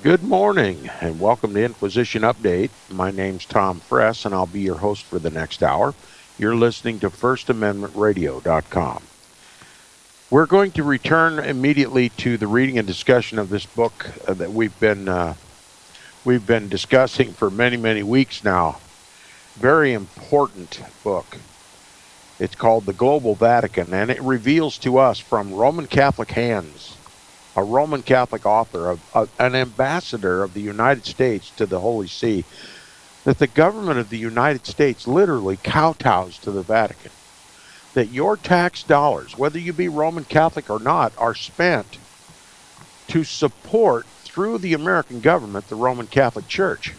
Good morning and welcome to Inquisition Update. My name's Tom Fress and I'll be your host for the next hour. You're listening to FirstAmendmentRadio.com. We're going to return immediately to the reading and discussion of this book that we've been discussing for many weeks now. Very important book. It's called The Global Vatican, and it reveals to us from Roman Catholic hands, a Roman Catholic author, an ambassador of the United States to the Holy See, that the government of the United States literally kowtows to the Vatican. That your tax dollars, whether you be Roman Catholic or not, are spent to support, through the American government, the Roman Catholic Church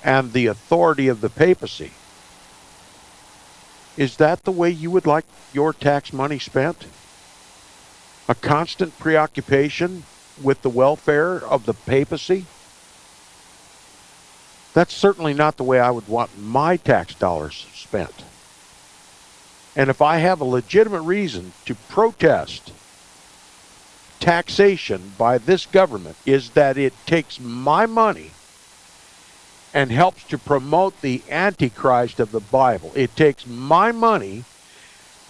and the authority of the papacy. Is that the way you would like your tax money spent? A constant preoccupation with the welfare of the papacy? That's certainly not the way I would want my tax dollars spent. And if I have a legitimate reason to protest taxation by this government, is that it takes my money and helps to promote the Antichrist of the Bible. It takes my money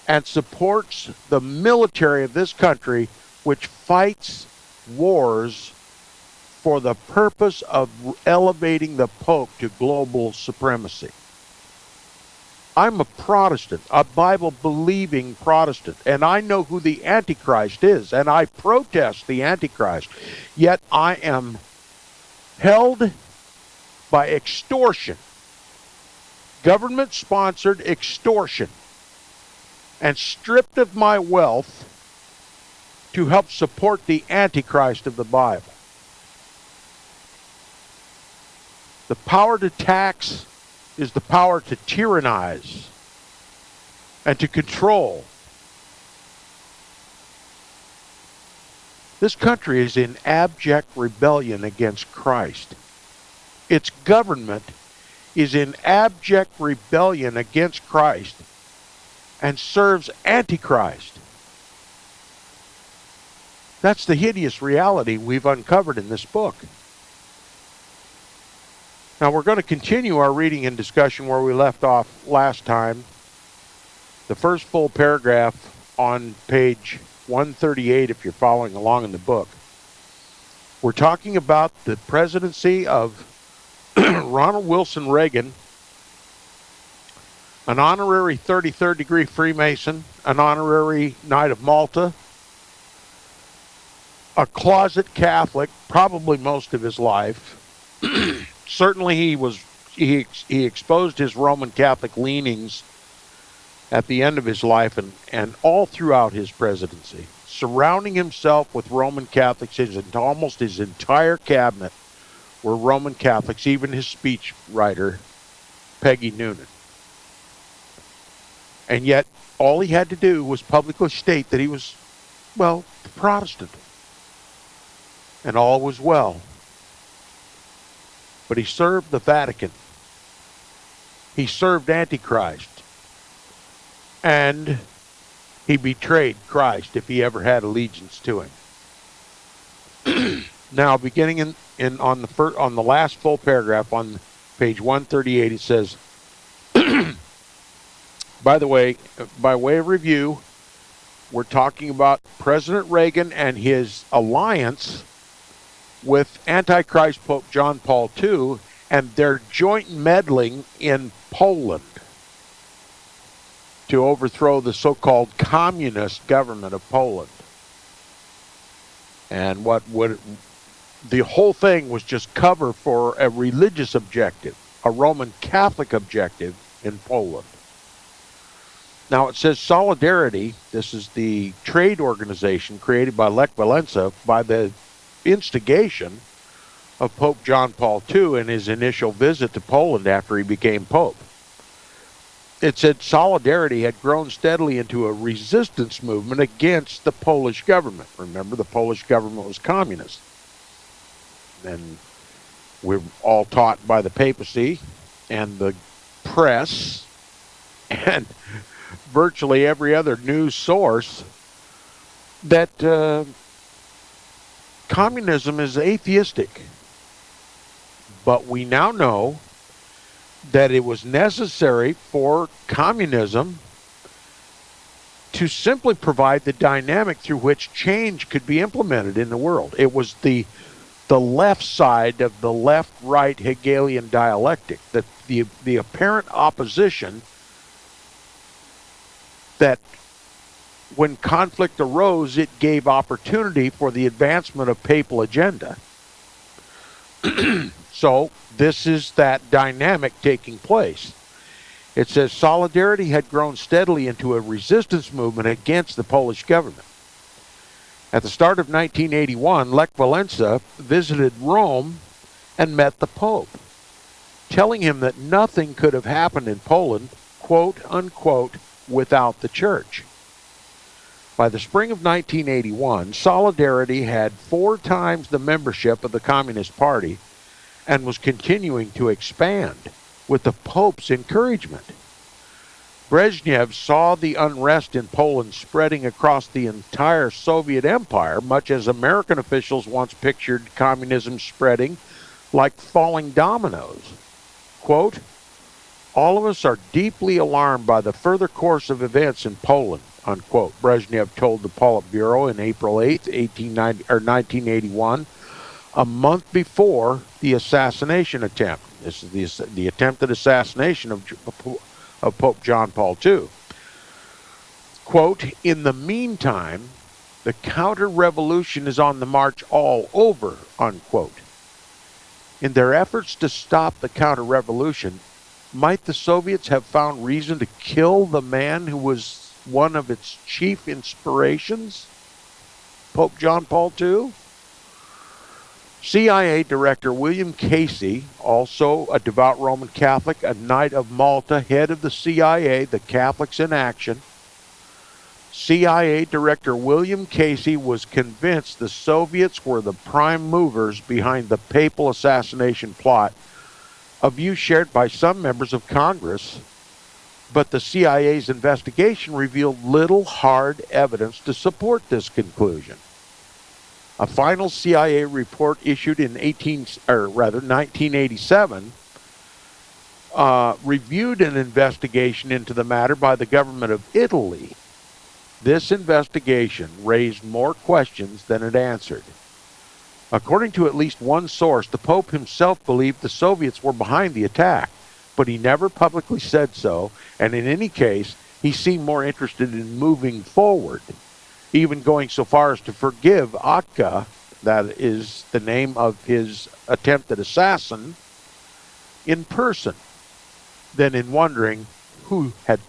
and supports the military of this country, which fights wars for the purpose of elevating the Pope to global supremacy. I'm a Protestant, a Bible-believing Protestant, and I know who the Antichrist is, and I protest the Antichrist. Yet I am held by extortion, government-sponsored extortion, and stripped of my wealth to help support the Antichrist of the Bible. The power to tax is the power to tyrannize and to control. This country is in abject rebellion against Christ. Its government is in abject rebellion against Christ and serves Antichrist. That's the hideous reality we've uncovered in this book. Now we're going to continue our reading and discussion where we left off last time. The first full paragraph on page 138, if you're following along in the book. We're talking about the presidency of Ronald Wilson Reagan, an honorary 33rd degree Freemason, an honorary Knight of Malta, a closet Catholic, probably most of his life. Certainly he exposed his Roman Catholic leanings at the end of his life and all throughout his presidency, surrounding himself with Roman Catholics. Almost his entire cabinet were Roman Catholics, even his speech writer, Peggy Noonan. And yet, all he had to do was publicly state that he was, well, Protestant. And all was well. But he served the Vatican. He served Antichrist. And he betrayed Christ if he ever had allegiance to him. Now, beginning on the last full paragraph on page 138, it says, by the way, by way of review, we're talking about President Reagan and his alliance with Antichrist Pope John Paul II and their joint meddling in Poland to overthrow the so-called communist government of Poland. And the whole thing was just cover for a religious objective, a Roman Catholic objective in Poland. Now it says Solidarity, this is the trade organization created by Lech Walesa by the instigation of Pope John Paul II in his initial visit to Poland after he became Pope. It said Solidarity had grown steadily into a resistance movement against the Polish government. Remember, the Polish government was communist. And we're all taught by the papacy and the press and virtually every other news source that communism is atheistic. But we now know that it was necessary for communism to simply provide the dynamic through which change could be implemented in the world. It was the left side of the left-right Hegelian dialectic, that the apparent opposition that when conflict arose, it gave opportunity for the advancement of papal agenda. So this is that dynamic taking place. It says Solidarity had grown steadily into a resistance movement against the Polish government. At the start of 1981, Lech Walesa visited Rome and met the Pope, telling him that nothing could have happened in Poland, quote unquote, without the church. By the spring of 1981, Solidarity had 4 times the membership of the Communist Party and was continuing to expand with the Pope's encouragement. Brezhnev saw the unrest in Poland spreading across the entire Soviet Empire, much as American officials once pictured communism spreading like falling dominoes. Quote, "All of us are deeply alarmed by the further course of events in Poland," unquote, Brezhnev told the Politburo on April 8, 1981, a month before the assassination attempt. This is the attempted assassination of Pope John Paul II. Quote, "In the meantime, the counter-revolution is on the march all over," unquote. In their efforts to stop the counter-revolution, might the Soviets have found reason to kill the man who was one of its chief inspirations, Pope John Paul II? CIA Director William Casey, also a devout Roman Catholic, a Knight of Malta, head of the CIA, the Catholics in Action. CIA Director William Casey was convinced the Soviets were the prime movers behind the papal assassination plot, a view shared by some members of Congress, but the CIA's investigation revealed little hard evidence to support this conclusion. A final CIA report issued in 1987 reviewed an investigation into the matter by the government of Italy. This investigation raised more questions than it answered. According to at least one source, the Pope himself believed the Soviets were behind the attack, but he never publicly said so, and in any case, he seemed more interested in moving forward, even going so far as to forgive Akka, that is the name of his attempted assassin, in person, than in wondering who had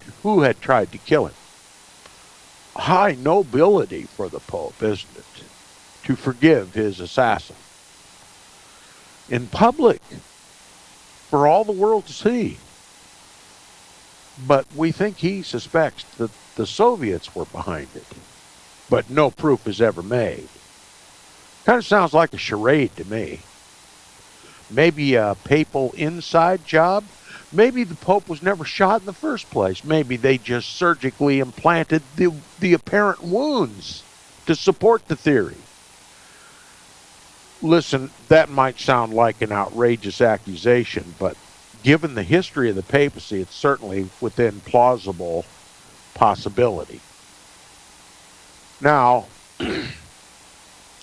tried to kill him. High nobility for the Pope, isn't it, to forgive his assassin in public for all the world to see. But we think he suspects that the Soviets were behind it, but no proof is ever made. Kind of sounds like a charade to me. Maybe a papal inside job. Maybe the Pope was never shot in the first place. Maybe they just surgically implanted the apparent wounds to support the theory. Listen, that might sound like an outrageous accusation, but given the history of the papacy, it's certainly within plausible possibility. Now,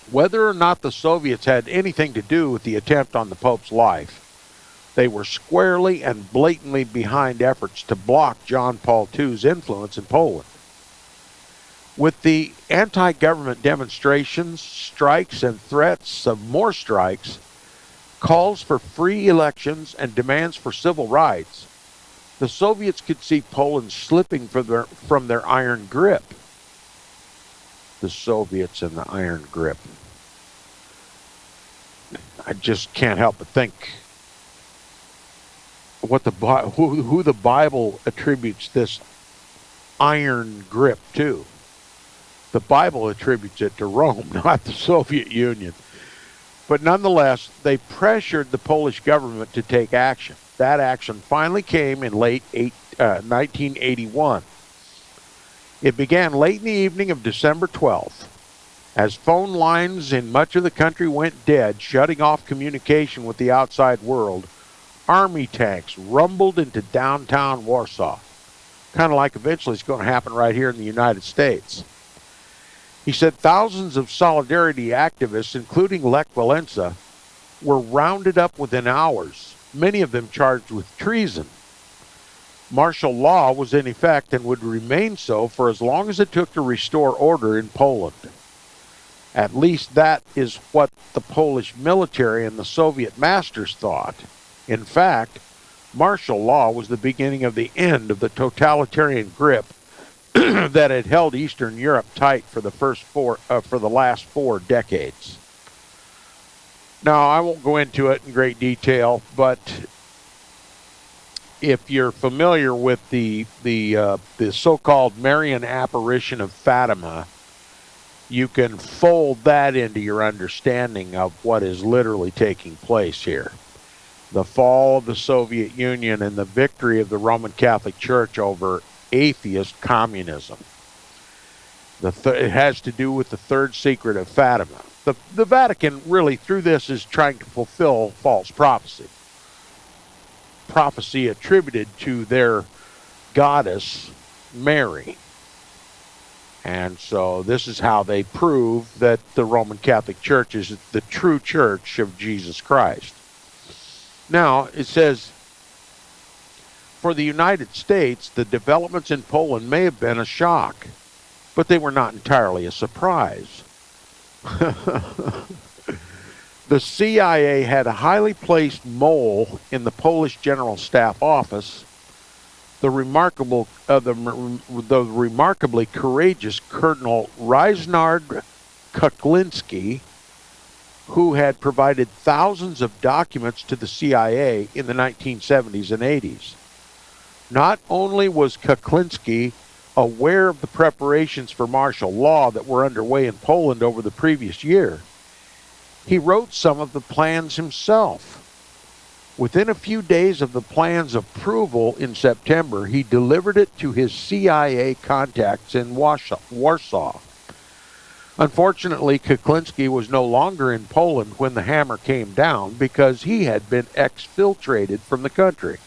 whether or not the Soviets had anything to do with the attempt on the Pope's life, they were squarely and blatantly behind efforts to block John Paul II's influence in Poland. With the anti-government demonstrations, strikes, and threats of more strikes, calls for free elections, and demands for civil rights, The Soviets could see Poland slipping from their iron grip. The Soviets and the iron grip. I just can't help but think what who the Bible attributes this iron grip to. The Bible attributes it to Rome, not the Soviet Union. But nonetheless, they pressured the Polish government to take action. That action finally came in late 1981. It began late in the evening of December 12th. As phone lines in much of the country went dead, shutting off communication with the outside world, army tanks rumbled into downtown Warsaw. Kind of like eventually it's going to happen right here in the United States. He said thousands of Solidarity activists, including Lech Walesa, were rounded up within hours, many of them charged with treason. Martial law was in effect and would remain so for as long as it took to restore order in Poland. At least that is what the Polish military and the Soviet masters thought. In fact, martial law was the beginning of the end of the totalitarian grip that had held Eastern Europe tight for the last 4 decades. Now, I won't go into it in great detail, but if you're familiar with the so-called Marian apparition of Fatima, you can fold that into your understanding of what is literally taking place here. The fall of the Soviet Union and the victory of the Roman Catholic Church over atheist communism. It has to do with the third secret of Fatima. The Vatican really, through this, is trying to fulfill false prophecy. Prophecy attributed to their goddess, Mary. And so this is how they prove that the Roman Catholic Church is the true church of Jesus Christ. Now, it says, for the United States, the developments in Poland may have been a shock, but they were not entirely a surprise. The CIA had a highly placed mole in the Polish General Staff office, the remarkably courageous Colonel Ryszard Kuklinski, who had provided thousands of documents to the CIA in the 1970s and 80s. Not only was Kuklinski aware of the preparations for martial law that were underway in Poland over the previous year, he wrote some of the plans himself. Within a few days of the plan's approval in September, he delivered it to his CIA contacts in Warsaw. Unfortunately, Kuklinski was no longer in Poland when the hammer came down because he had been exfiltrated from the country.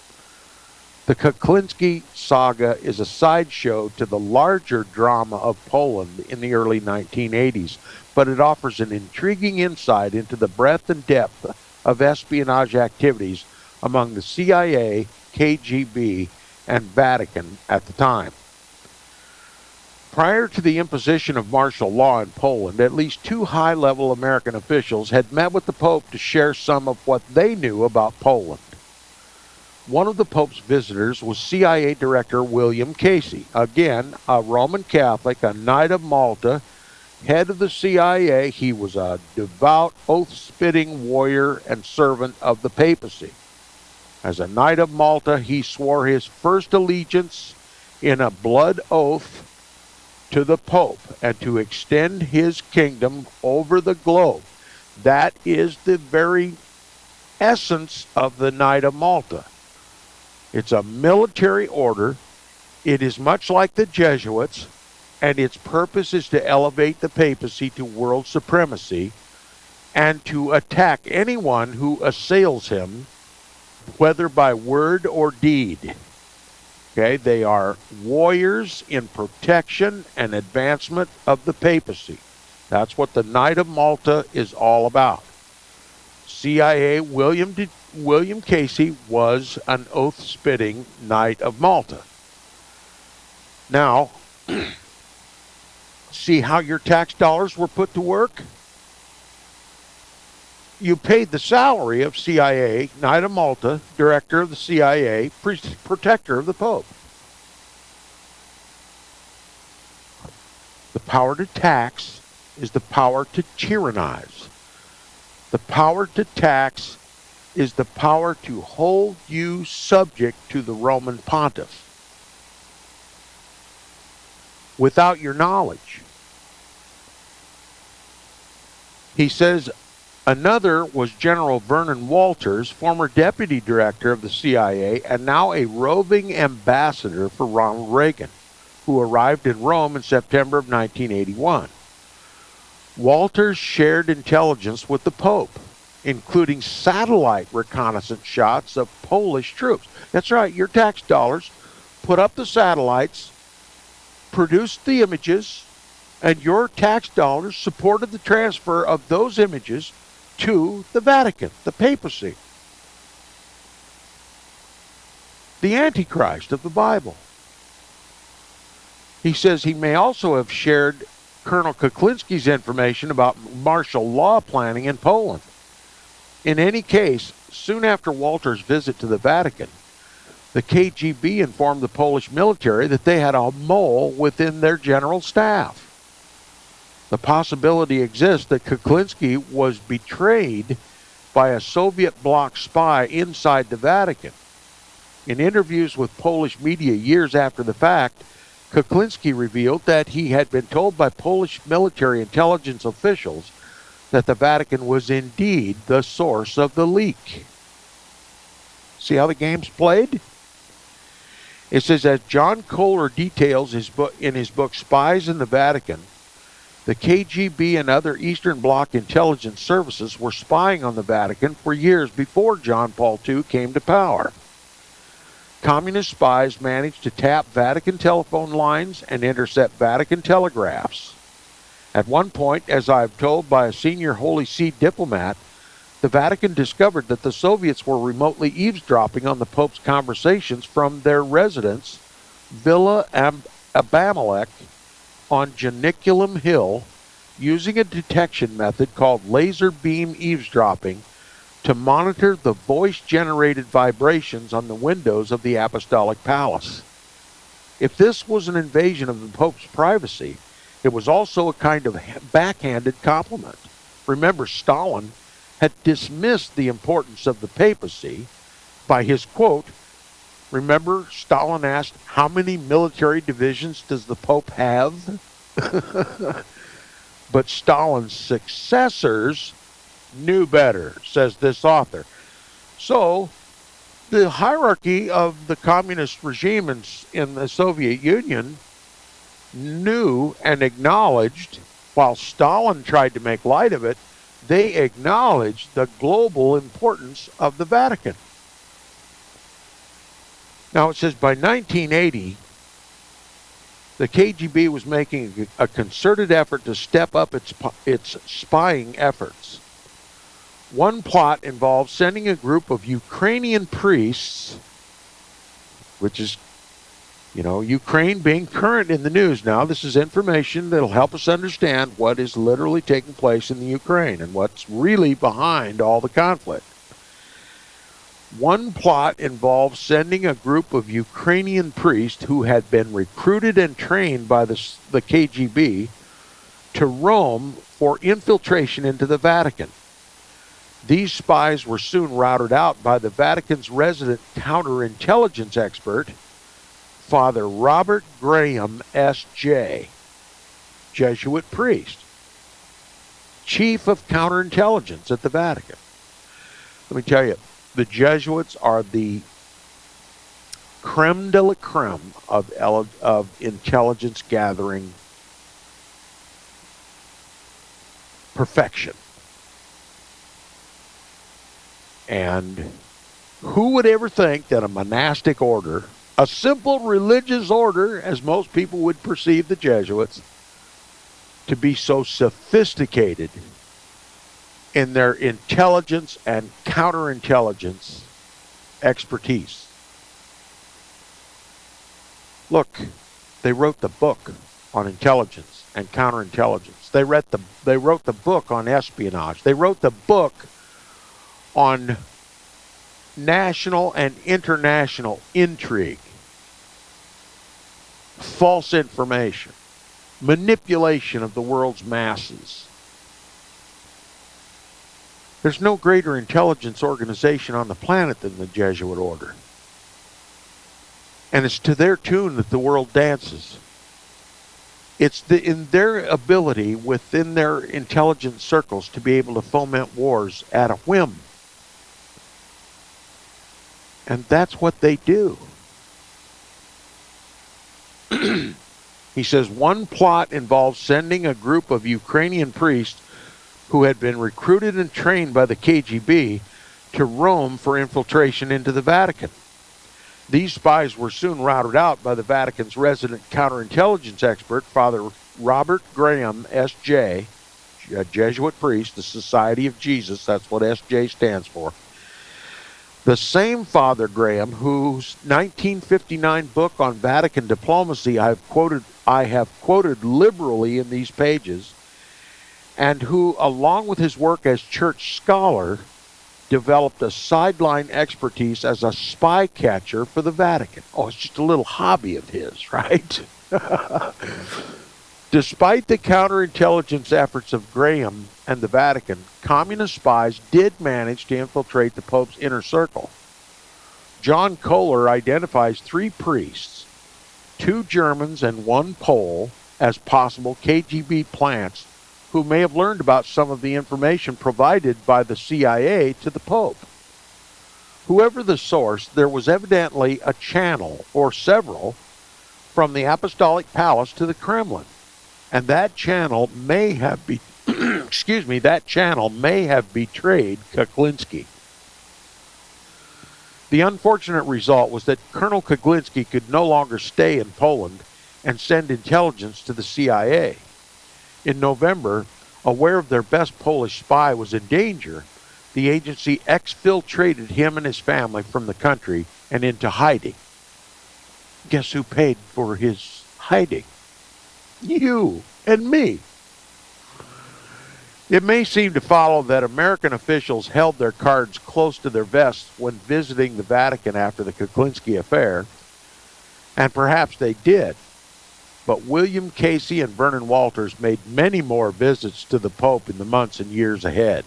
The Kuklinski saga is a sideshow to the larger drama of Poland in the early 1980s, but it offers an intriguing insight into the breadth and depth of espionage activities among the CIA, KGB, and Vatican at the time. Prior to the imposition of martial law in Poland, at least 2 high-level American officials had met with the Pope to share some of what they knew about Poland. One of the Pope's visitors was CIA Director William Casey, again, a Roman Catholic, a Knight of Malta, head of the CIA. He was a devout, oath-spitting warrior and servant of the papacy. As a Knight of Malta, he swore his first allegiance in a blood oath to the Pope and to extend his kingdom over the globe. That is the very essence of the Knight of Malta. It's a military order. It is much like the Jesuits, and its purpose is to elevate the papacy to world supremacy and to attack anyone who assails him, whether by word or deed. Okay, they are warriors in protection and advancement of the papacy. That's what the Knight of Malta is all about. CIA William Casey was an oath-spitting Knight of Malta. Now, see how your tax dollars were put to work? you paid the salary of CIA, Knight of Malta, director of the CIA, protector of the Pope. The power to tax is the power to tyrannize. The power to tax is the power to hold you subject to the Roman pontiff without your knowledge. He says another was General Vernon Walters, former deputy director of the CIA and now a roving ambassador for Ronald Reagan, who arrived in Rome in September of 1981. Walters shared intelligence with the Pope, including satellite reconnaissance shots of Polish troops. That's right, your tax dollars put up the satellites, produced the images, and your tax dollars supported the transfer of those images to the Vatican, the papacy, the Antichrist of the Bible. He says he may also have shared Colonel Kuklinski's information about martial law planning in Poland. In any case, soon after Walter's visit to the Vatican, the KGB informed the Polish military that they had a mole within their general staff. The possibility exists that Kuklinski was betrayed by a Soviet bloc spy inside the Vatican. In interviews with Polish media years after the fact, Kuklinski revealed that he had been told by Polish military intelligence officials that the Vatican was indeed the source of the leak. See how the game's played? It says, as John Kohler details in his book Spies in the Vatican, the KGB and other Eastern Bloc intelligence services were spying on the Vatican for years before John Paul II came to power. Communist spies managed to tap Vatican telephone lines and intercept Vatican telegraphs. At one point, as I've told by a senior Holy See diplomat, the Vatican discovered that the Soviets were remotely eavesdropping on the Pope's conversations from their residence, Villa Abimelech, on Janiculum Hill, using a detection method called laser beam eavesdropping to monitor the voice-generated vibrations on the windows of the Apostolic Palace. If this was an invasion of the Pope's privacy, it was also a kind of backhanded compliment. Remember, Stalin had dismissed the importance of the papacy by his quote. Remember, Stalin asked, how many military divisions does the Pope have? But Stalin's successors knew better, says this author. So, the hierarchy of the communist regime in the Soviet Union knew and acknowledged, while Stalin tried to make light of it, they acknowledged the global importance of the Vatican. Now it says by 1980, the KGB was making a concerted effort to step up its spying efforts. One plot involved sending a group of Ukrainian priests, which is, Ukraine being current in the news now. This is information that'll help us understand what is literally taking place in the Ukraine and what's really behind all the conflict. One plot involved sending a group of Ukrainian priests who had been recruited and trained by the KGB to Rome for infiltration into the Vatican. These spies were soon routed out by the Vatican's resident counterintelligence expert, Father Robert Graham, S.J., Jesuit priest, chief of counterintelligence at the Vatican. Let me tell you, the Jesuits are the creme de la creme of intelligence gathering perfection. And who would ever think that a monastic order, a simple religious order, as most people would perceive the Jesuits, to be so sophisticated in their intelligence and counterintelligence expertise? Look, they wrote the book on intelligence and counterintelligence. They wrote the book on espionage. They wrote the book on national and international intrigue, false information, manipulation of the world's masses. There's no greater intelligence organization on the planet than the Jesuit order. And it's to their tune that the world dances. It's in their ability within their intelligence circles to be able to foment wars at a whim. And that's what they do. He says one plot involves sending a group of Ukrainian priests who had been recruited and trained by the KGB to Rome for infiltration into the Vatican. These spies were soon routed out by the Vatican's resident counterintelligence expert, Father Robert Graham, S.J., a Jesuit priest, the Society of Jesus, that's what S.J. stands for. The same Father Graham, whose 1959 book on Vatican diplomacy I have quoted liberally in these pages, and who, along with his work as church scholar, developed a sideline expertise as a spy catcher for the Vatican. Oh, it's just a little hobby of his, right? Despite the counterintelligence efforts of Graham and the Vatican, communist spies did manage to infiltrate the Pope's inner circle. John Kohler identifies 3 priests, 2 Germans and 1 Pole, as possible KGB plants who may have learned about some of the information provided by the CIA to the Pope. Whoever the source, there was evidently a channel, or several, from the Apostolic Palace to the Kremlin. And that channel may have that channel may have betrayed Kuklinski. The unfortunate result was that Colonel Kuklinski could no longer stay in Poland and send intelligence to the CIA. In November, aware of their best Polish spy was in danger, the agency exfiltrated him and his family from the country and into hiding. Guess who paid for his hiding? You and me. It may seem to follow that American officials held their cards close to their vests when visiting the Vatican after the Kuklinski affair, and perhaps they did. But William Casey and Vernon Walters made many more visits to the Pope in the months and years ahead.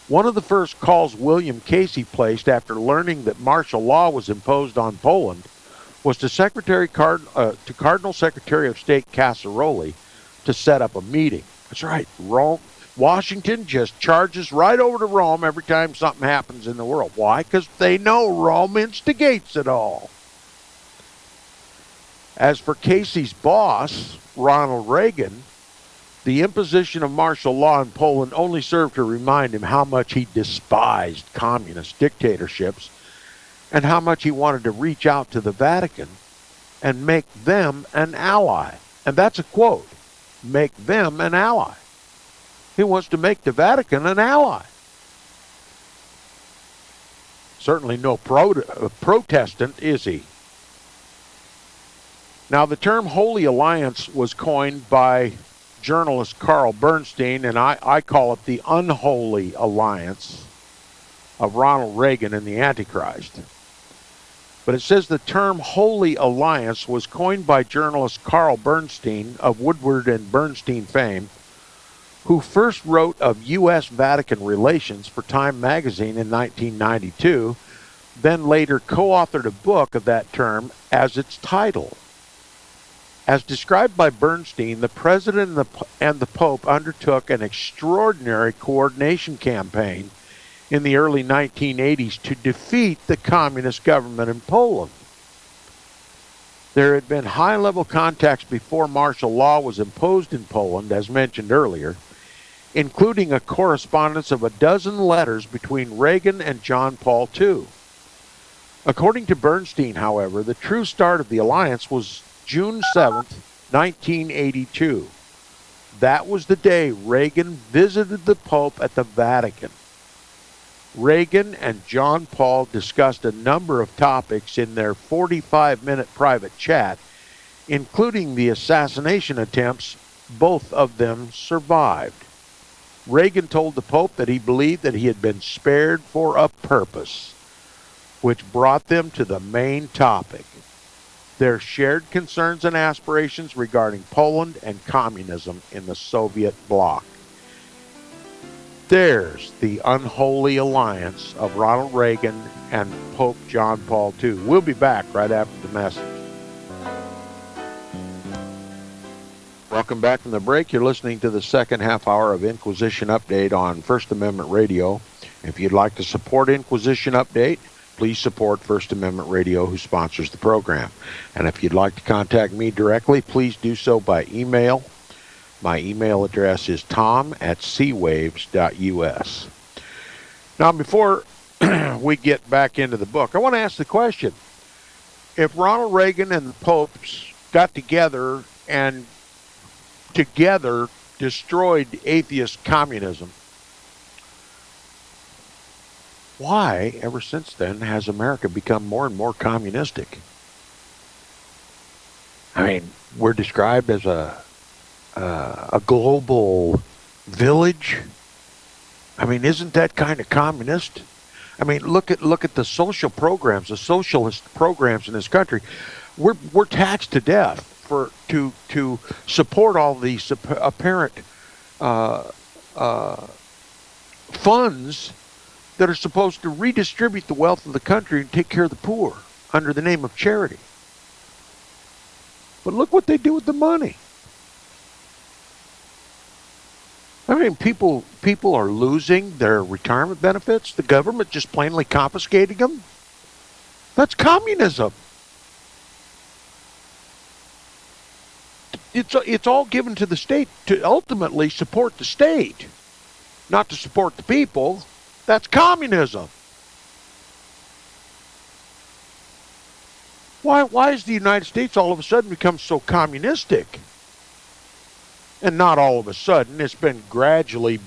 One of the first calls William Casey placed after learning that martial law was imposed on Poland was to Cardinal Secretary of State Casseroli to set up a meeting. That's right, Washington just charges right over to Rome every time something happens in the world. Why? Because they know Rome instigates it all. As for Casey's boss, Ronald Reagan, the imposition of martial law in Poland only served to remind him how much he despised communist dictatorships and how much he wanted to reach out to the Vatican and make them an ally. And that's a quote, make them an ally. He wants to make the Vatican an ally. Certainly no Protestant, is he? Now, the term Holy Alliance was coined by journalist Carl Bernstein, and I call it the unholy alliance of Ronald Reagan and the Antichrist. But it says the term Holy Alliance was coined by journalist Carl Bernstein of Woodward and Bernstein fame, who first wrote of U.S. Vatican relations for Time magazine in 1992, then later co-authored a book of that term as its title. As described by Bernstein, the President and the Pope undertook an extraordinary coordination campaign in the early 1980s to defeat the communist government in Poland. There had been high-level contacts before martial law was imposed in Poland, as mentioned earlier, including a correspondence of a dozen letters between Reagan and John Paul II. According to Bernstein, however, the true start of the alliance was June 7th, 1982. That was the day Reagan visited the Pope at the Vatican. Reagan and John Paul discussed a number of topics in their 45-minute private chat, including the assassination attempts. Both of them survived. Reagan told the Pope that he believed that he had been spared for a purpose, which brought them to the main topic: their shared concerns and aspirations regarding Poland and communism in the Soviet bloc. There's the unholy alliance of Ronald Reagan and Pope John Paul II. We'll be back right after the message. Welcome back from the break. You're listening to the second half hour of Inquisition Update on First Amendment Radio. If you'd like to support Inquisition Update, please support First Amendment Radio, who sponsors the program. And if you'd like to contact me directly, please do so by email. My email address is tom@seawaves.us. Now, before we get back into the book, I want to ask the question: if Ronald Reagan and the popes got together and together destroyed atheist communism, why, ever since then, has America become more and more communistic? I mean, we're described as a global village. I mean, isn't that kind of communist? I mean, look at the social programs, the socialist programs in this country. We're taxed to death to support all these apparent funds that are supposed to redistribute the wealth of the country and take care of the poor under the name of charity. But look what they do with the money. I mean, people are losing their retirement benefits. The government just plainly confiscating them. That's communism. It's all given to the state to ultimately support the state, not to support the people. That's communism. Why has the United States all of a sudden become so communistic? And not all of a sudden. It's been gradually,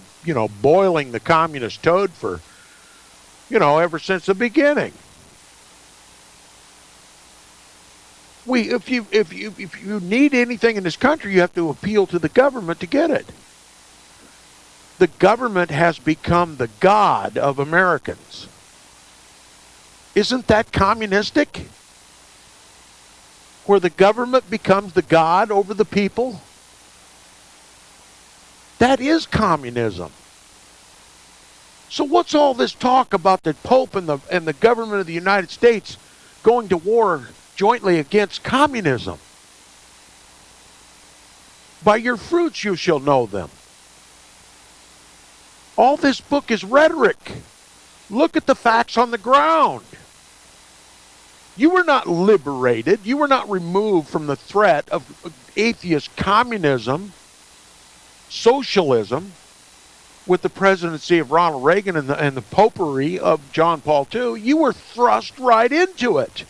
boiling the communist toad for, ever since the beginning. If you need anything in this country, you have to appeal to the government to get it. The government has become the god of Americans. Isn't that communistic? Where the government becomes the god over the people? That is communism. So what's all this talk about the Pope and the government of the United States going to war jointly against communism? By your fruits you shall know them. All this book is rhetoric. Look at the facts on the ground. You were not liberated. You were not removed from the threat of atheist communism, socialism, with the presidency of Ronald Reagan and the popery of John Paul II. You were thrust right into it.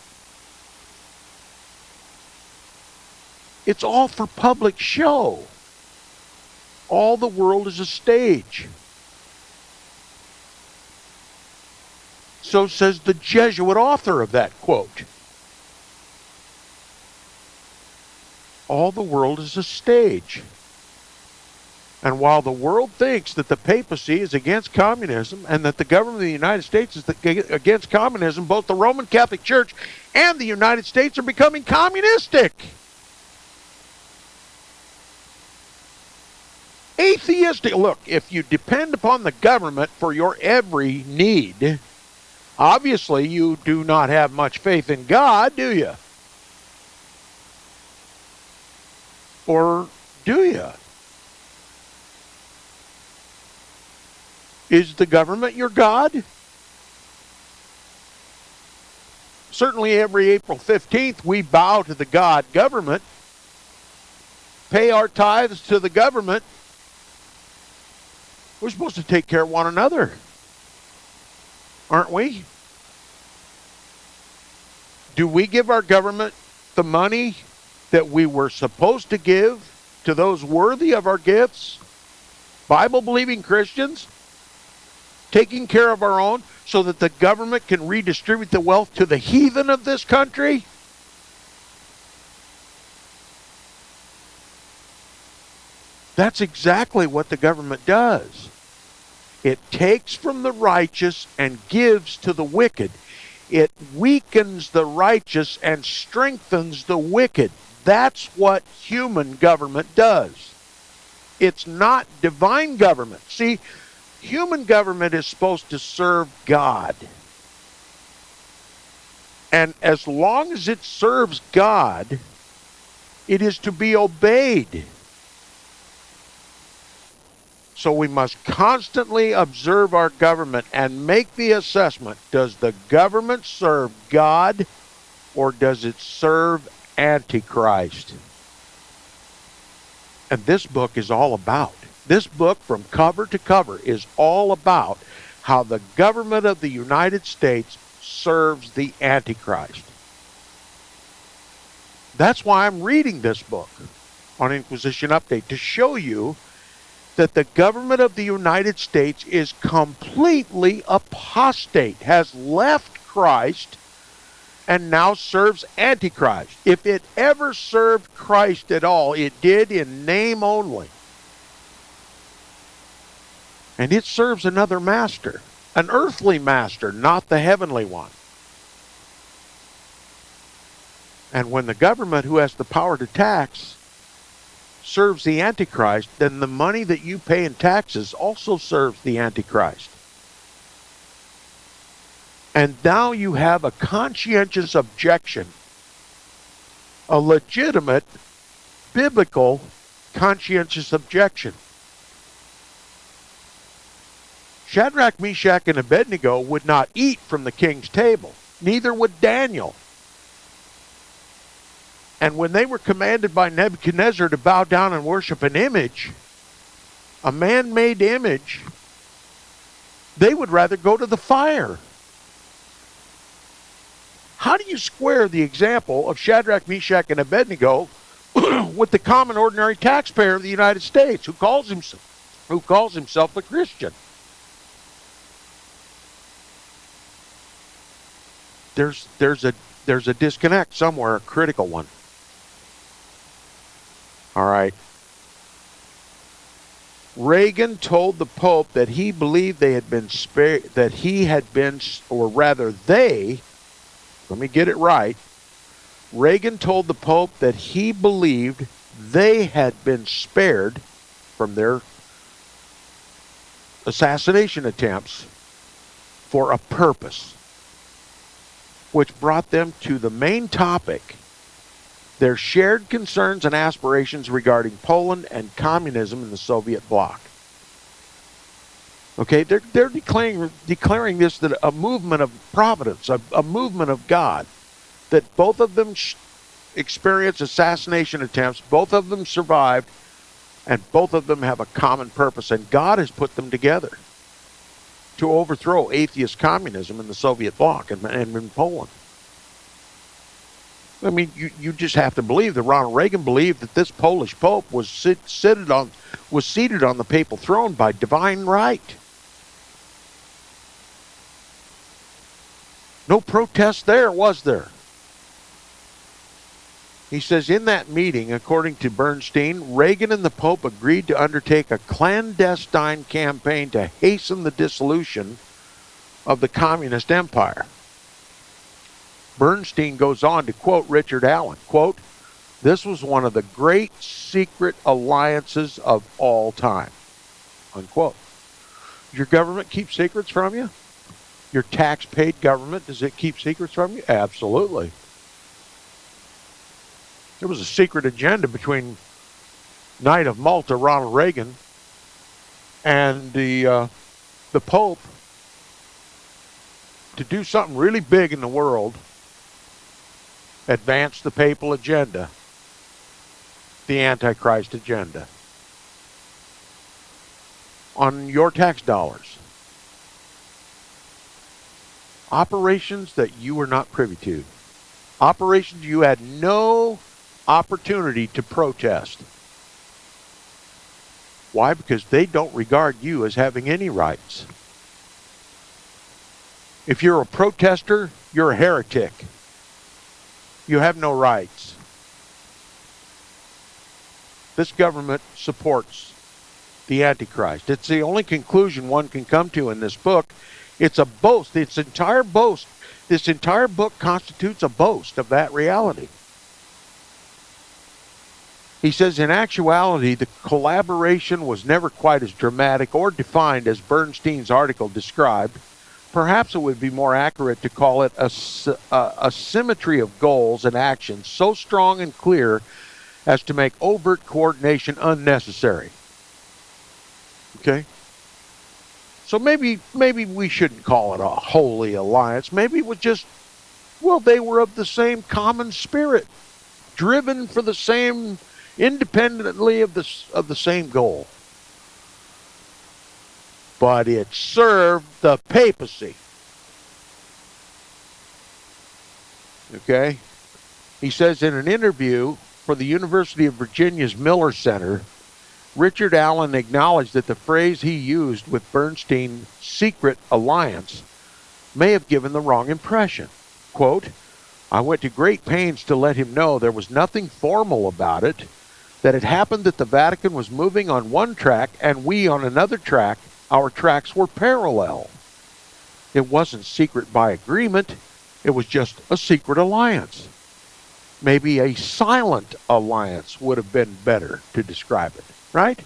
It's all for public show. All the world is a stage. So says the Jesuit author of that quote. All the world is a stage. And while the world thinks that the papacy is against communism and that the government of the United States is against communism, both the Roman Catholic Church and the United States are becoming communistic. Atheistic. Look, if you depend upon the government for your every need, obviously you do not have much faith in God, do you? Or do you? Is the government your God? Certainly every April 15th we bow to the God government, pay our tithes to the government. We're supposed to take care of one another, aren't we? Do we give our government the money that we were supposed to give to those worthy of our gifts? Bible-believing Christians? Taking care of our own so that the government can redistribute the wealth to the heathen of this country? That's exactly what the government does. It takes from the righteous and gives to the wicked. It weakens the righteous and strengthens the wicked. That's what human government does. It's not divine government. See, human government is supposed to serve God. And as long as it serves God, it is to be obeyed. So we must constantly observe our government and make the assessment, does the government serve God or does it serve Antichrist? And this book is all about. This book from cover to cover is all about how the government of the United States serves the Antichrist. That's why I'm reading this book on Inquisition Update, to show you that the government of the United States is completely apostate, has left Christ, and now serves Antichrist. If it ever served Christ at all, it did in name only. And it serves another master, an earthly master, not the heavenly one. And when the government, who has the power to tax, serves the Antichrist, then the money that you pay in taxes also serves the Antichrist. And now you have a conscientious objection, a legitimate, biblical, conscientious objection. Shadrach, Meshach, and Abednego would not eat from the king's table. Neither would Daniel. And when they were commanded by Nebuchadnezzar to bow down and worship an image, a man-made image, they would rather go to the fire. How do you square the example of Shadrach, Meshach, and Abednego with the common ordinary taxpayer of the United States who calls himself a Christian? There's a disconnect somewhere, a critical one. All right. Reagan told the Pope that he believed they had been spared, that he had been, or rather they, let me get it right. Reagan told the Pope that he believed they had been spared from their assassination attempts for a purpose, which brought them to the main topic: their shared concerns and aspirations regarding Poland and communism in the Soviet bloc. Okay, they're declaring this that a movement of providence, a movement of God, that both of them experienced assassination attempts, both of them survived, and both of them have a common purpose, and God has put them together to overthrow atheist communism in the Soviet bloc and in Poland. I mean, you just have to believe that Ronald Reagan believed that this Polish Pope was seated on the papal throne by divine right. No protest there, was there? He says, in that meeting, according to Bernstein, Reagan and the Pope agreed to undertake a clandestine campaign to hasten the dissolution of the communist empire. Bernstein goes on to quote Richard Allen, quote, "This was one of the great secret alliances of all time," unquote. Your government keep secrets from you? Your tax-paid government, does it keep secrets from you? Absolutely. There was a secret agenda between Knight of Malta, Ronald Reagan, and the Pope to do something really big in the world, advance the papal agenda, the Antichrist agenda, on your tax dollars. Operations that you were not privy to. Operations you had no opportunity to protest. Why? Because they don't regard you as having any rights. If you're a protester, you're a heretic. You have no rights. This government supports the Antichrist. It's the only conclusion one can come to in this book. It's a boast. Its entire boast. This entire book constitutes a boast of that reality. He says, in actuality, the collaboration was never quite as dramatic or defined as Bernstein's article described. Perhaps it would be more accurate to call it a symmetry of goals and actions so strong and clear as to make overt coordination unnecessary. Okay? So maybe we shouldn't call it a holy alliance. Maybe it was just, well, they were of the same common spirit, driven for the same, independently of the same goal. But it served the papacy. Okay? He says in an interview for the University of Virginia's Miller Center, Richard Allen acknowledged that the phrase he used with Bernstein, secret alliance, may have given the wrong impression. Quote, I went to great pains to let him know there was nothing formal about it, that it happened that the Vatican was moving on one track and we on another track. Our tracks were parallel. It wasn't secret by agreement. It was just a secret alliance. Maybe a silent alliance would have been better to describe it, right?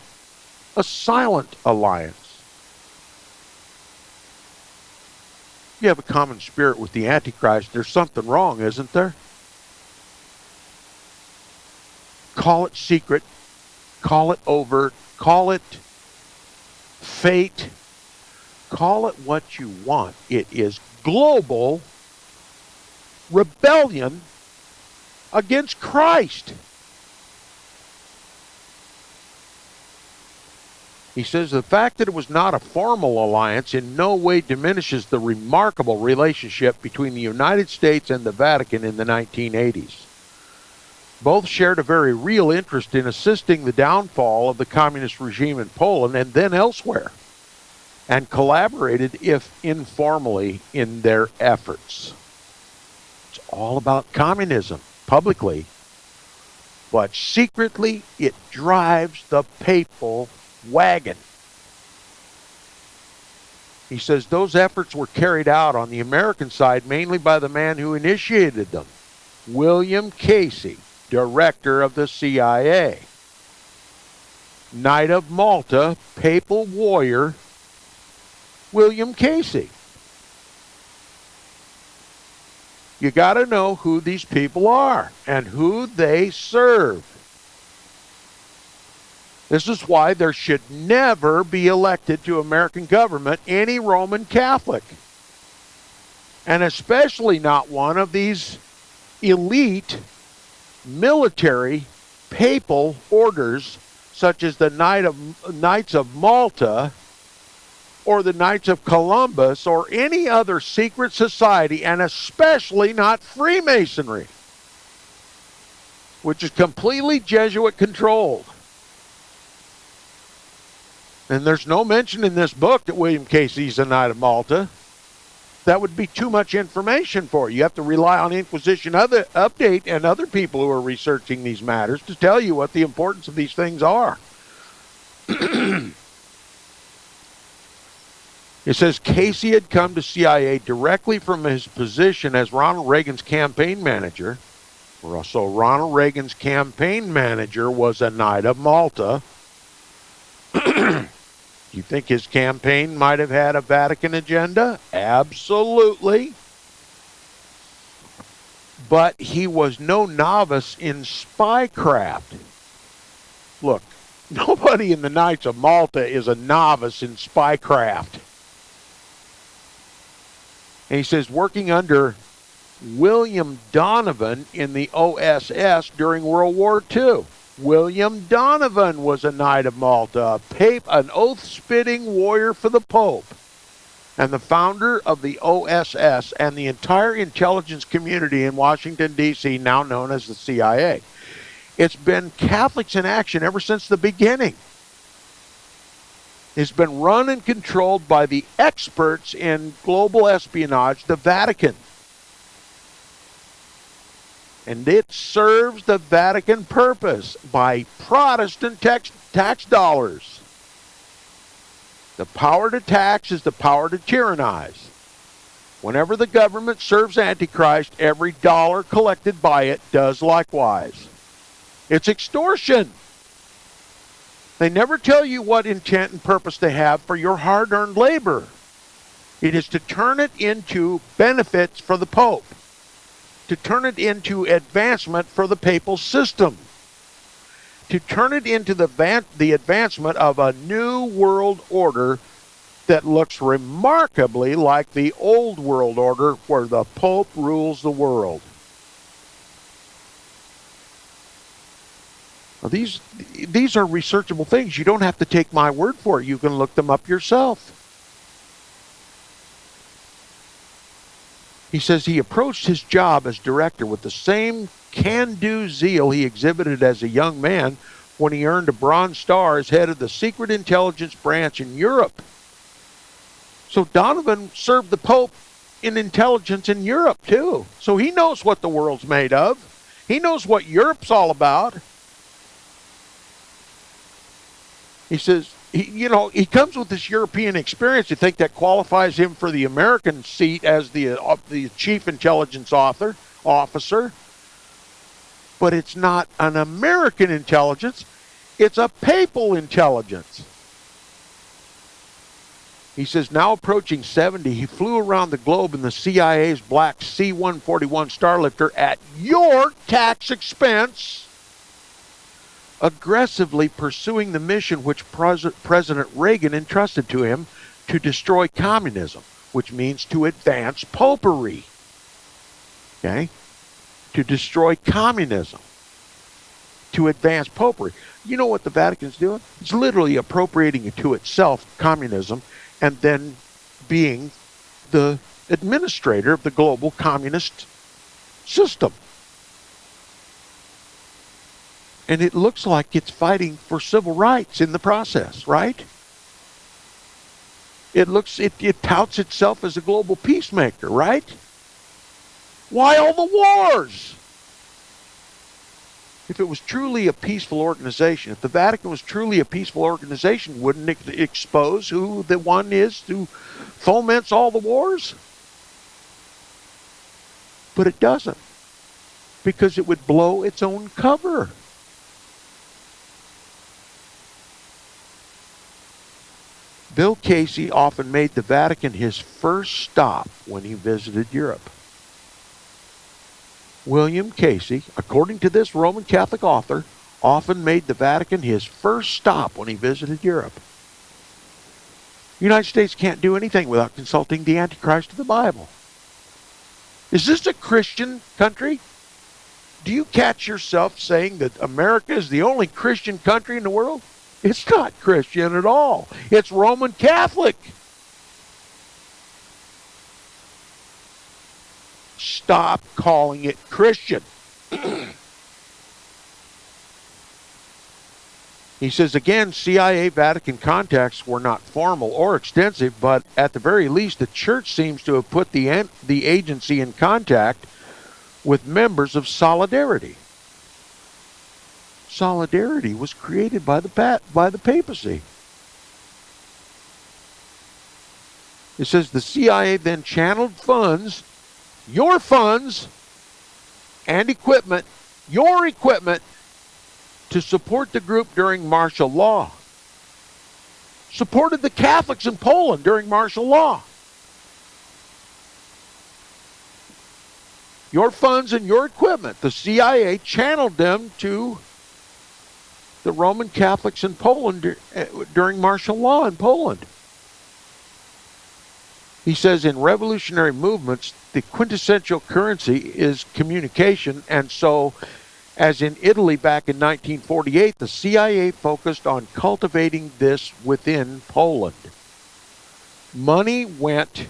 A silent alliance. You have a common spirit with the Antichrist, there's something wrong, isn't there? Call it secret, call it overt, call it fate, call it what you want. It is global rebellion against Christ. He says the fact that it was not a formal alliance in no way diminishes the remarkable relationship between the United States and the Vatican in the 1980s. Both shared a very real interest in assisting the downfall of the communist regime in Poland and then elsewhere, and collaborated, if informally, in their efforts. It's all about communism, publicly, but secretly it drives the papal wagon. He says those efforts were carried out on the American side mainly by the man who initiated them, William Casey, director of the CIA. Knight of Malta, papal warrior, William Casey. You got to know who these people are and who they serve. This is why there should never be elected to American government any Roman Catholic. And especially not one of these elite military papal orders such as the Knights of Malta or the Knights of Columbus or any other secret society, and especially not Freemasonry, which is completely Jesuit controlled. And there's no mention in this book that William Casey's a Knight of Malta. That would be too much information for you. You have to rely on Inquisition Update and other people who are researching these matters to tell you what the importance of these things are. It says Casey had come to CIA directly from his position as Ronald Reagan's campaign manager. So Ronald Reagan's campaign manager was a Knight of Malta. You think his campaign might have had a Vatican agenda? Absolutely. But he was no novice in spycraft. Look, nobody in the Knights of Malta is a novice in spycraft. And he says working under William Donovan in the OSS during World War II. William Donovan was a Knight of Malta, an oath-spitting warrior for the Pope, and the founder of the OSS and the entire intelligence community in Washington, D.C., now known as the CIA. It's been Catholics in action ever since the beginning. It's been run and controlled by the experts in global espionage, the Vatican. And it serves the Vatican purpose by Protestant tax dollars. The power to tax is the power to tyrannize. Whenever the government serves Antichrist, every dollar collected by it does likewise. It's extortion. They never tell you what intent and purpose they have for your hard-earned labor. It is to turn it into benefits for the Pope, to turn it into advancement for the papal system, to turn it into the advancement of a new world order that looks remarkably like the old world order where the Pope rules the world. Now, these are researchable things. You don't have to take my word for it. You can look them up yourself. He says he approached his job as director with the same can-do zeal he exhibited as a young man when he earned a Bronze Star as head of the Secret Intelligence Branch in Europe. So Donovan served the Pope in intelligence in Europe, too. So he knows what the world's made of. He knows what Europe's all about. He says, he comes with this European experience. You think that qualifies him for the American seat as the chief intelligence officer. But it's not an American intelligence. It's a papal intelligence. He says, now approaching 70, he flew around the globe in the CIA's black C-141 Starlifter at your tax expense, aggressively pursuing the mission which President Reagan entrusted to him to destroy communism, which means to advance popery. Okay? To destroy communism. To advance popery. You know what the Vatican's doing? It's literally appropriating it to itself, communism, and then being the administrator of the global communist system. And it looks like it's fighting for civil rights in the process, right? It touts itself as a global peacemaker, right? Why all the wars? If it was truly a peaceful organization, if the Vatican was truly a peaceful organization, wouldn't it expose who the one is who foments all the wars? But it doesn't, because it would blow its own cover. Bill Casey often made the Vatican his first stop when he visited Europe. William Casey, according to this Roman Catholic author, often made the Vatican his first stop when he visited Europe. The United States can't do anything without consulting the Antichrist of the Bible. Is this a Christian country? Do you catch yourself saying that America is the only Christian country in the world? It's not Christian at all. It's Roman Catholic. Stop calling it Christian. He says, again, CIA-Vatican contacts were not formal or extensive, but at the very least, the Church seems to have put the agency in contact with members of Solidarity. Solidarity was created by the papacy. It says the CIA then channeled funds, your funds, and equipment, your equipment, to support the group during martial law. Supported the Catholics in Poland during martial law. Your funds and your equipment, the CIA channeled them to the Roman Catholics in Poland during martial law in Poland. He says in revolutionary movements, the quintessential currency is communication, and so, as in Italy back in 1948, the CIA focused on cultivating this within Poland. Money went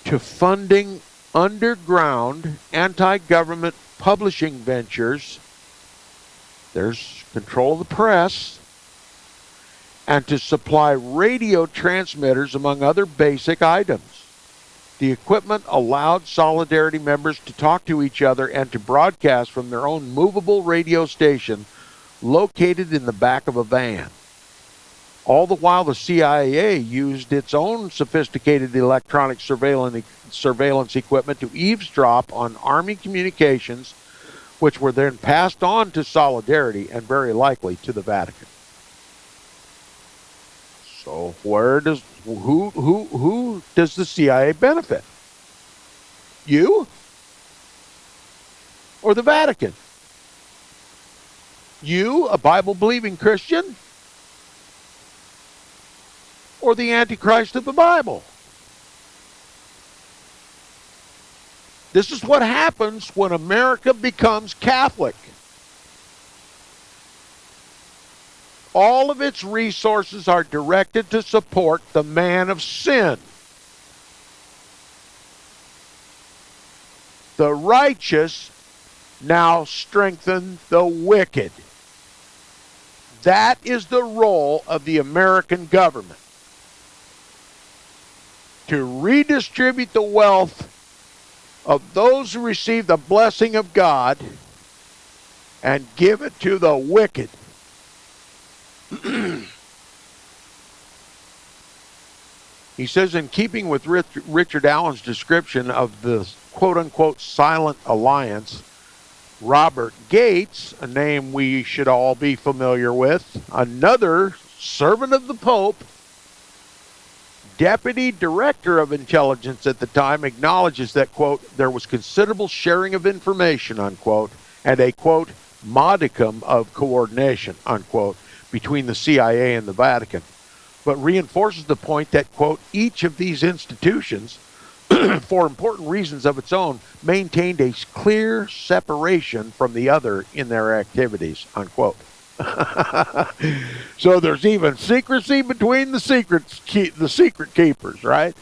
to funding underground anti-government publishing ventures. There's control of the press, and to supply radio transmitters, among other basic items. The equipment allowed Solidarity members to talk to each other and to broadcast from their own movable radio station located in the back of a van. All the while, the CIA used its own sophisticated electronic surveillance equipment to eavesdrop on Army communications, which were then passed on to Solidarity and very likely to the Vatican. So who does the CIA benefit? You or the Vatican? You, a Bible-believing Christian, or the Antichrist of the Bible? This is what happens when America becomes Catholic. All of its resources are directed to support the man of sin. The righteous now strengthen the wicked. That is the role of the American government. To redistribute the wealth of those who receive the blessing of God and give it to the wicked. He says, in keeping with Richard Allen's description of the quote-unquote silent alliance, Robert Gates, a name we should all be familiar with, another servant of the Pope, deputy director of intelligence at the time, acknowledges that, quote, there was considerable sharing of information, unquote, and a, quote, modicum of coordination, unquote, between the CIA and the Vatican, but reinforces the point that, quote, each of these institutions, for important reasons of its own, maintained a clear separation from the other in their activities, unquote. So there's even secrecy between the secret keepers, right?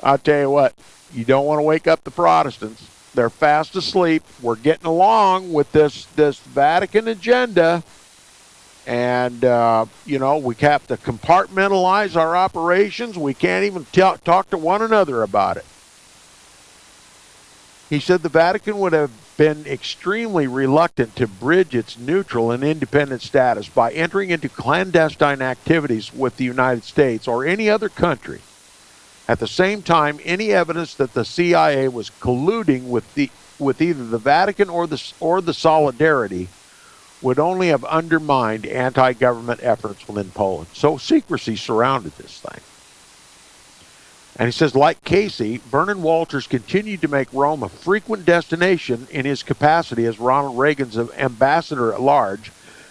I'll tell you what, you don't want to wake up the Protestants. They're fast asleep. We're getting along with this Vatican agenda. And, we have to compartmentalize our operations. We can't even talk to one another about it. He said the Vatican would have been extremely reluctant to bridge its neutral and independent status by entering into clandestine activities with the United States or any other country. At the same time, any evidence that the CIA was colluding with either the Vatican or the Solidarity would only have undermined anti-government efforts within Poland. So secrecy surrounded this thing. And he says, like Casey, Vernon Walters continued to make Rome a frequent destination in his capacity as Ronald Reagan's ambassador at large,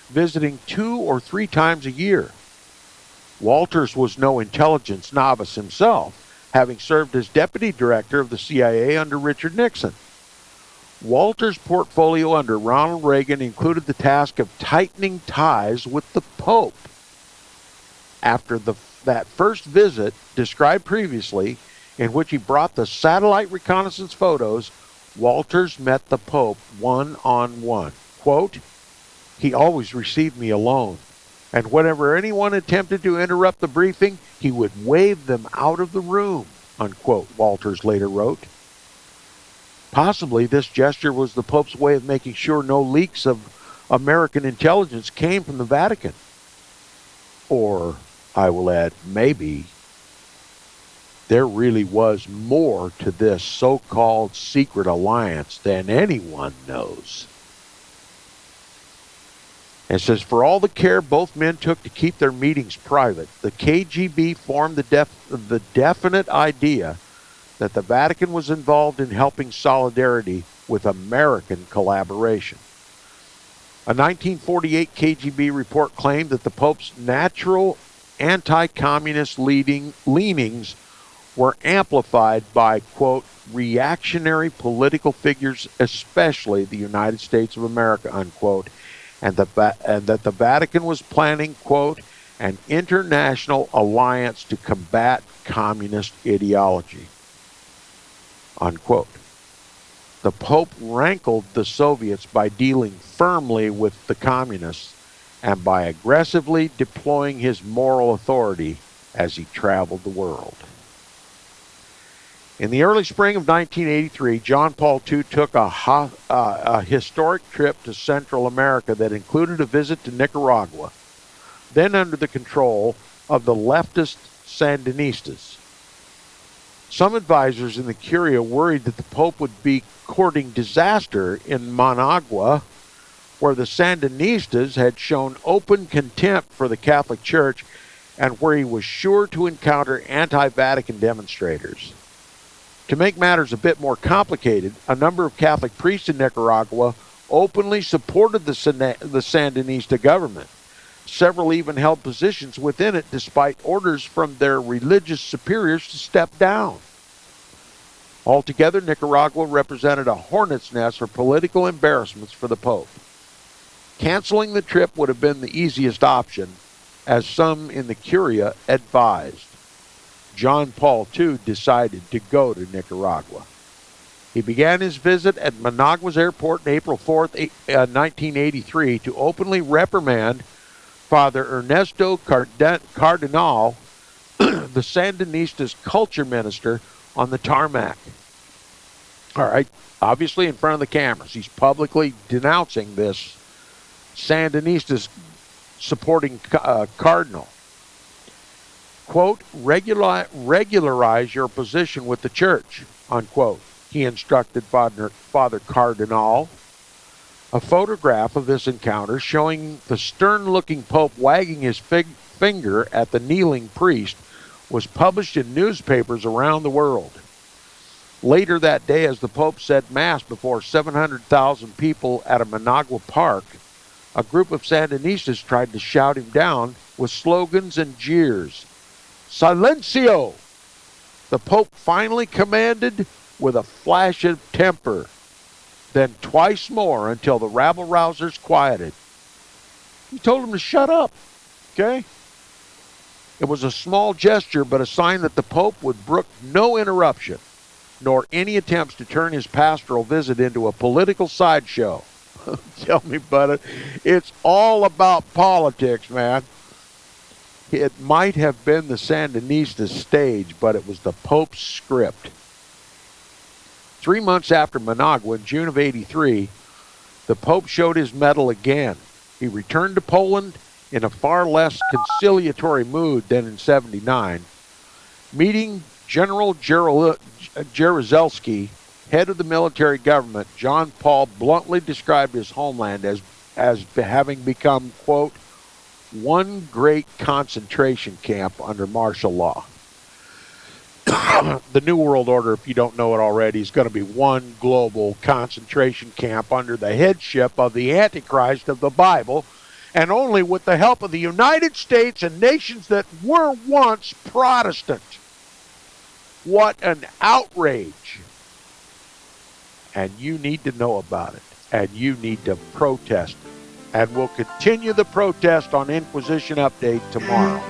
visiting 2 or 3 times a year. Walters was no intelligence novice himself, having served as deputy director of the CIA under Richard Nixon. Walter's portfolio under Ronald Reagan included the task of tightening ties with the Pope. After that first visit, described previously, in which he brought the satellite reconnaissance photos, Walters met the Pope one-on-one. Quote, he always received me alone, and whenever anyone attempted to interrupt the briefing, he would wave them out of the room, unquote, Walters later wrote. Possibly this gesture was the Pope's way of making sure no leaks of American intelligence came from the Vatican. Or, I will add, maybe there really was more to this so-called secret alliance than anyone knows. It says, for all the care both men took to keep their meetings private, the KGB formed the definite idea that the Vatican was involved in helping Solidarity with American collaboration. A 1948 KGB report claimed that the Pope's natural anti-communist leanings were amplified by, quote, reactionary political figures, especially the United States of America, unquote, and that the Vatican was planning, quote, an international alliance to combat communist ideology, unquote. The Pope rankled the Soviets by dealing firmly with the communists and by aggressively deploying his moral authority as he traveled the world. In the early spring of 1983, John Paul II took a historic trip to Central America that included a visit to Nicaragua. then under the control of the leftist Sandinistas. Some advisors in the Curia worried that the Pope would be courting disaster in Managua, where the Sandinistas had shown open contempt for the Catholic Church and where he was sure to encounter anti-Vatican demonstrators. To make matters a bit more complicated, a number of Catholic priests in Nicaragua openly supported the Sandinista government. Several even held positions within it despite orders from their religious superiors to step down. Altogether, Nicaragua represented a hornet's nest for political embarrassments for the Pope. Canceling the trip would have been the easiest option, as some in the Curia advised. John Paul II decided to go to Nicaragua. He began his visit at Managua's airport on April 4th, 1983, to openly reprimand Father Ernesto Cardenal, the Sandinista's culture minister, on the tarmac. All right, obviously in front of the cameras, he's publicly denouncing this Sandinista's supporting cardinal. Quote, regularize your position with the church, unquote, he instructed Father Cardinal. A photograph of this encounter showing the stern-looking Pope wagging his finger at the kneeling priest was published in newspapers around the world. Later that day, as the Pope said Mass before 700,000 people at a Managua park, a group of Sandinistas tried to shout him down with slogans and jeers. Silencio! The Pope finally commanded with a flash of temper, then twice more until the rabble-rousers quieted. He told them to shut up, okay? It was a small gesture, but a sign that the Pope would brook no interruption, nor any attempts to turn his pastoral visit into a political sideshow. Tell me about it. It's all about politics, man. It might have been the Sandinista stage, but it was the Pope's script. 3 months after Managua, in June of '83, the Pope showed his mettle again. He returned to Poland in a far less conciliatory mood than in '79, meeting General Jaruzelski, head of the military government. John Paul bluntly described his homeland as having become, quote, one great concentration camp under martial law. The New World Order, if you don't know it already, is going to be one global concentration camp under the headship of the Antichrist of the Bible, and only with the help of the United States and nations that were once Protestant. What an outrage. And you need to know about it, and you need to protest. And we'll continue the protest on Inquisition Update tomorrow.